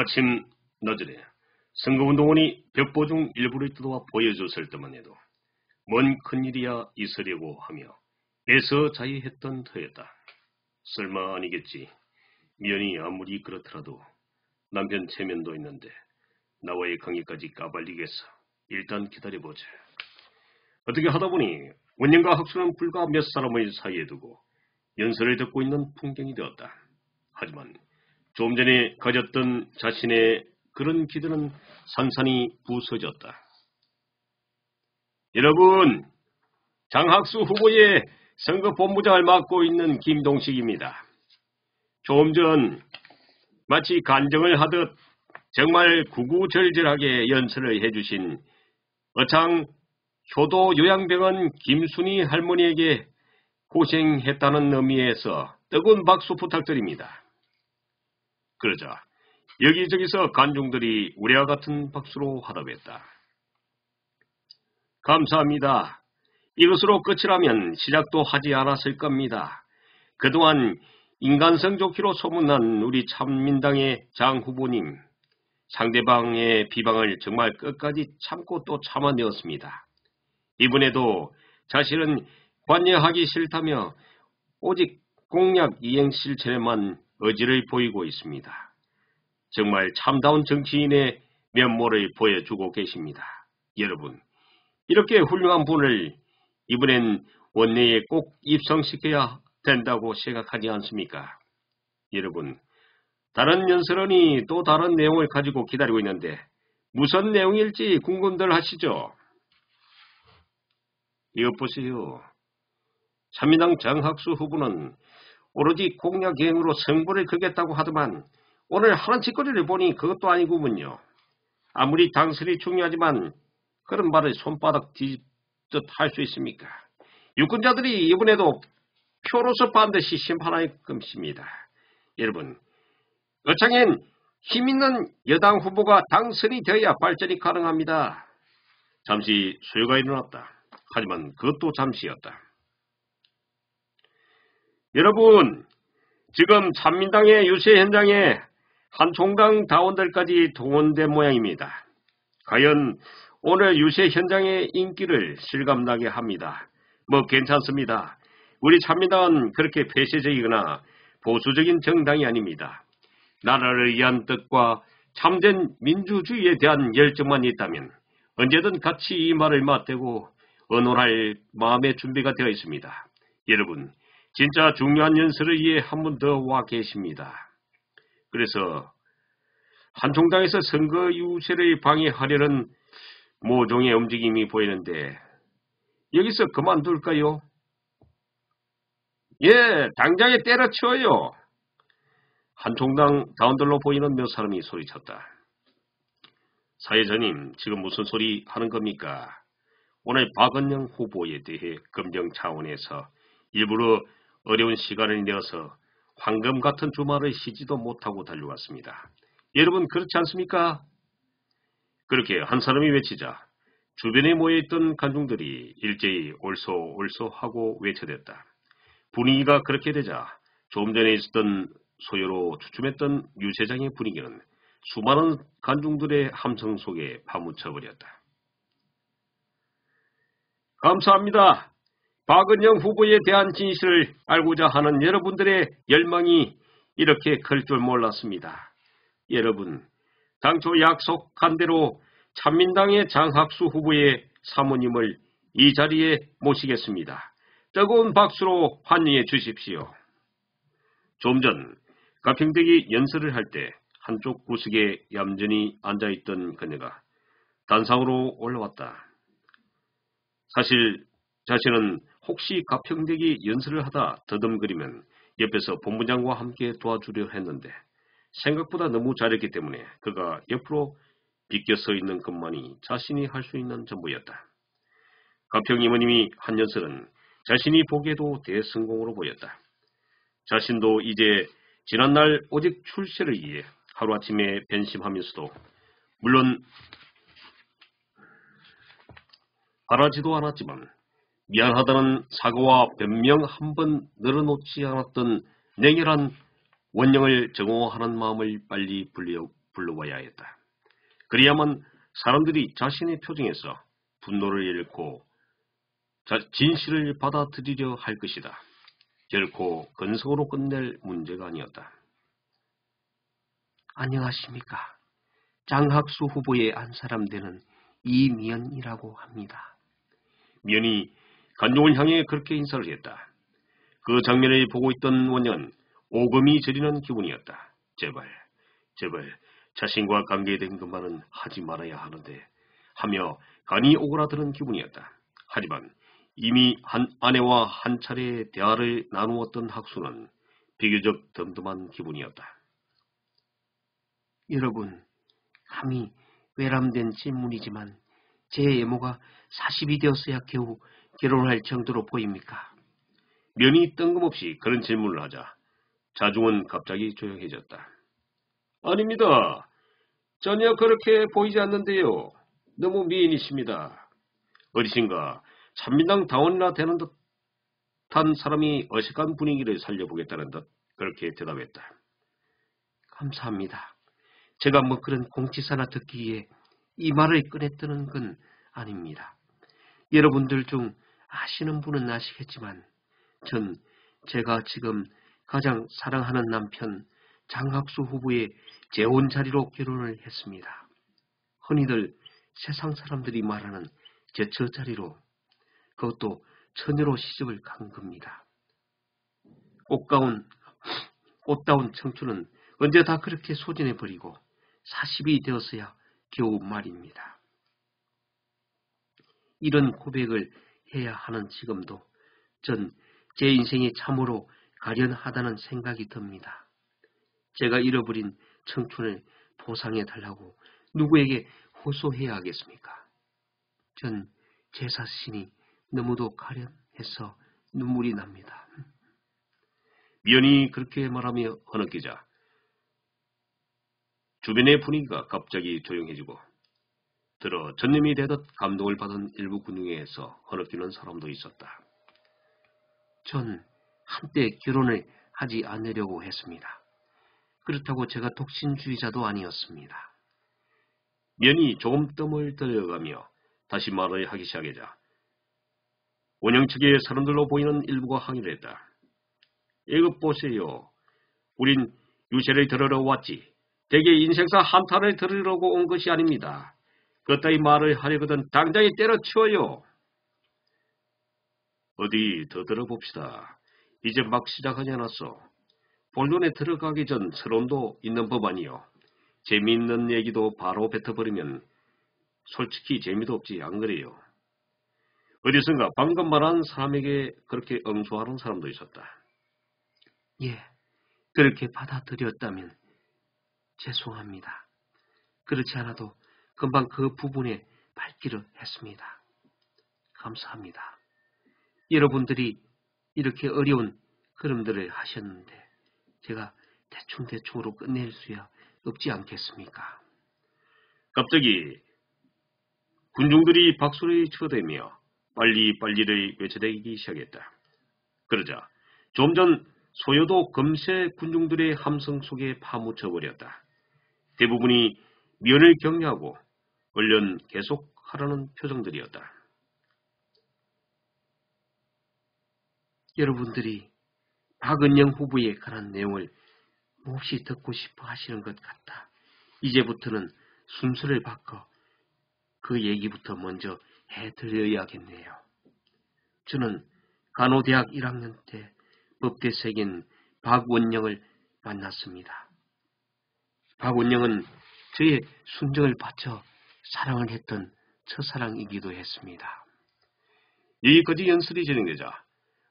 아침 나절에 선거운동원이 벽보중 일부를 뜯어와 보여줬을 때만 해도 뭔 큰일이야 있으려고 하며 애써 자유했던 터였다. 설마 아니겠지. 미연이 아무리 그렇더라도 남편 체면도 있는데 나와의 관계까지 까발리겠어. 일단 기다려보자. 어떻게 하다보니 원년과 학수는 불과 몇 사람을 사이에 두고 연설을 듣고 있는 풍경이 되었다. 하지만 좀 전에 가졌던 자신의 그런 기대는 산산이 부서졌다. 여러분, 장학수 후보의 선거본부장을 맡고 있는 김동식입니다. 좀 전 마치 간정을 하듯 정말 구구절절하게 연설을 해주신 어창 효도 요양병원 김순희 할머니에게 고생했다는 의미에서 뜨거운 박수 부탁드립니다. 그러자 여기저기서 관중들이 우리와 같은 박수로 화답했다. 감사합니다. 이것으로 끝이라면 시작도 하지 않았을 겁니다. 그동안 인간성 좋기로 소문난 우리 참민당의 장 후보님, 상대방의 비방을 정말 끝까지 참고 또 참아내었습니다. 이번에도 자신은 관여하기 싫다며 오직 공약 이행 실천에만 의지를 보이고 있습니다. 정말 참다운 정치인의 면모를 보여주고 계십니다. 여러분, 이렇게 훌륭한 분을 이번엔 원내에 꼭 입성시켜야 된다고 생각하지 않습니까? 여러분, 다른 연설원이 또 다른 내용을 가지고 기다리고 있는데 무슨 내용일지 궁금들 하시죠? 이것 보세요. 참민당 장학수 후보는 오로지 공약 이행으로 승부를 걸겠다고 하더만 오늘 하는 짓거리를 보니 그것도 아니구먼요. 아무리 당선이 중요하지만 그런 말을 손바닥 뒤집듯 할 수 있습니까? 유권자들이 이번에도 표로서 반드시 심판할 것입니다. 여러분, 어창엔 힘있는 여당 후보가 당선이 되어야 발전이 가능합니다. 잠시 소요가 일어났다. 하지만 그것도 잠시였다. 여러분, 지금 참민당의 유세 현장에 한 총당 당원들까지 동원된 모양입니다. 과연 오늘 유세 현장의 인기를 실감나게 합니다. 뭐 괜찮습니다. 우리 참민당은 그렇게 폐쇄적이거나 보수적인 정당이 아닙니다. 나라를 위한 뜻과 참된 민주주의에 대한 열정만 있다면 언제든 같이 이 말을 맞대고 의논할 마음의 준비가 되어 있습니다. 여러분, 진짜 중요한 연설을 위해 한 분 더 와 계십니다. 그래서 한 총당에서 선거 유세를 방해하려는 모종의 움직임이 보이는데 여기서 그만둘까요? 예, 당장에 때려치워요. 한 총당 당원들로 보이는 몇 사람이 소리쳤다. 사회자님, 지금 무슨 소리 하는 겁니까? 오늘 박은영 후보에 대해 검증 차원에서 일부러 어려운 시간을 내어서 황금 같은 주말을 쉬지도 못하고 달려왔습니다. 여러분 그렇지 않습니까? 그렇게 한 사람이 외치자 주변에 모여있던 관중들이 일제히 옳소 하고 외쳐댔다. 분위기가 그렇게 되자 좀 전에 있었던 소요로 주춤했던 유세장의 분위기는 수많은 관중들의 함성 속에 파묻혀버렸다. 감사합니다. 박은영 후보에 대한 진실을 알고자 하는 여러분들의 열망이 이렇게 클 줄 몰랐습니다. 여러분, 당초 약속한 대로 참민당의 장학수 후보의 사모님을 이 자리에 모시겠습니다. 뜨거운 박수로 환영해 주십시오. 좀 전 가평대기 연설을 할 때 한쪽 구석에 얌전히 앉아있던 그녀가 단상으로 올라왔다. 사실 자신은 혹시 가평대기 연설을 하다 더듬거리면 옆에서 본부장과 함께 도와주려 했는데 생각보다 너무 잘했기 때문에 그가 옆으로 비껴 서 있는 것만이 자신이 할 수 있는 전부였다. 가평 이모님이 한 연설은 자신이 보기에도 대성공으로 보였다. 자신도 이제 지난날 오직 출세를 위해 하루아침에 변심하면서도 물론 바라지도 않았지만 미안하다는 사과와 변명 한 번 늘어놓지 않았던 냉혈한 원령을 정오하는 마음을 빨리 불러와야 했다. 그래야만 사람들이 자신의 표정에서 분노를 잃고 진실을 받아들이려 할 것이다. 결코 건성으로 끝낼 문제가 아니었다. 안녕하십니까. 장학수 후보의 한 사람 되는 이면이라고 합니다. 면이 간종을 향해 그렇게 인사를 했다. 그 장면을 보고 있던 원영은 오금이 저리는 기분이었다. 제발 자신과 관계된 것만은 하지 말아야 하는데 하며 간이 오그라드는 기분이었다. 하지만 이미 한 아내와 한 차례 대화를 나누었던 학수는 비교적 덤덤한 기분이었다. 여러분, 감히 외람된 질문이지만 제 외모가 40이 되었어야 겨우 결혼할 정도로 보입니까? 면이 뜬금없이 그런 질문을 하자 자중은 갑자기 조용해졌다. 아닙니다. 전혀 그렇게 보이지 않는데요. 너무 미인이십니다. 어르신과 찬민당 당원이나 되는 듯한 사람이 어색한 분위기를 살려보겠다는 듯 그렇게 대답했다. 감사합니다. 제가 뭐 그런 공치사나 듣기에 이 말을 꺼냈다는 건 아닙니다. 여러분들 중 아시는 분은 아시겠지만 전 제가 지금 가장 사랑하는 남편 장학수 후보의 재혼 자리로 결혼을 했습니다. 흔히들 세상 사람들이 말하는 제처 자리로, 그것도 처녀로 시집을 간 겁니다. 꽃다운 청춘은 언제 다 그렇게 소진해버리고 40이 되었어야 겨우 말입니다. 이런 고백을 해야 하는 지금도 전 제 인생이 참으로 가련하다는 생각이 듭니다. 제가 잃어버린 청춘을 보상해달라고 누구에게 호소해야 하겠습니까? 전 제 자신이 너무도 가련해서 눈물이 납니다. 면이 그렇게 말하며 흐느끼자 주변의 분위기가 갑자기 조용해지고 들어 전념이 되듯 감동을 받은 일부 군중에서 흐느끼는 사람도 있었다. 전 한때 결혼을 하지 않으려고 했습니다. 그렇다고 제가 독신주의자도 아니었습니다. 면이 조금 뜸을 들여가며 다시 말을 하기 시작하자 원영 측의 사람들로 보이는 일부가 항의를 했다. 이것 보세요. 우린 유세를 들으러 왔지. 대개 인생사 한탄을 들으려고 온 것이 아닙니다. 그따위 말을 하려거든 당장에 때려치워요. 어디 더 들어봅시다. 이제 막 시작하지 않았어. 본론에 들어가기 전 서론도 있는 법 아니요. 재미있는 얘기도 바로 뱉어버리면 솔직히 재미도 없지 안 그래요. 어디선가 방금 말한 사람에게 그렇게 응수하는 사람도 있었다. 예, 그렇게 받아들였다면 죄송합니다. 그렇지 않아도 금방 그 부분에 밟기로 했습니다. 감사합니다. 여러분들이 이렇게 어려운 걸음들을 하셨는데 제가 대충대충으로 끝낼 수야 없지 않겠습니까? 갑자기 군중들이 박수를 쳐대며 빨리빨리를 외쳐대기 시작했다. 그러자 좀 전 소요도 금세 군중들의 함성 속에 파묻혀버렸다. 대부분이 면을 격려하고 얼른 계속하라는 표정들이었다. 여러분들이 박은영 후보에 관한 내용을 몹시 듣고 싶어 하시는 것 같다. 이제부터는 순서를 바꿔 그 얘기부터 먼저 해드려야겠네요. 저는 간호대학 1학년 때 법대생인 박원영을 만났습니다. 박원영은 저의 순정을 바쳐 사랑을 했던 첫사랑이기도 했습니다. 여기까지 연설이 진행되자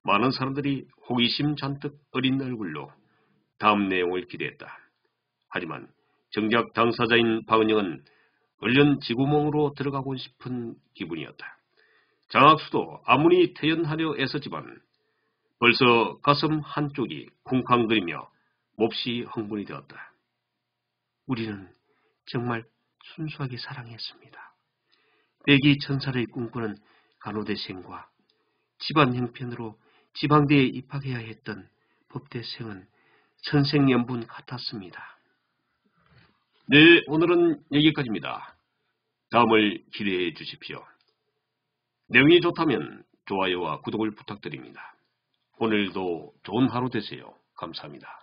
많은 사람들이 호기심 잔뜩 어린 얼굴로 다음 내용을 기대했다. 하지만 정작 당사자인 박은영은 얼른 지구멍으로 들어가고 싶은 기분이었다. 장학수도 아무리 태연하려 애썼지만 벌써 가슴 한쪽이 쿵쾅거리며 몹시 흥분이 되었다. 우리는 정말 순수하게 사랑했습니다. 백이 천사를 꿈꾸는 간호대생과 집안 형편으로 지방대에 입학해야 했던 법대생은 천생연분 같았습니다. 네, 오늘은 여기까지입니다. 다음을 기대해 주십시오. 내용이 좋다면 좋아요와 구독을 부탁드립니다. 오늘도 좋은 하루 되세요. 감사합니다.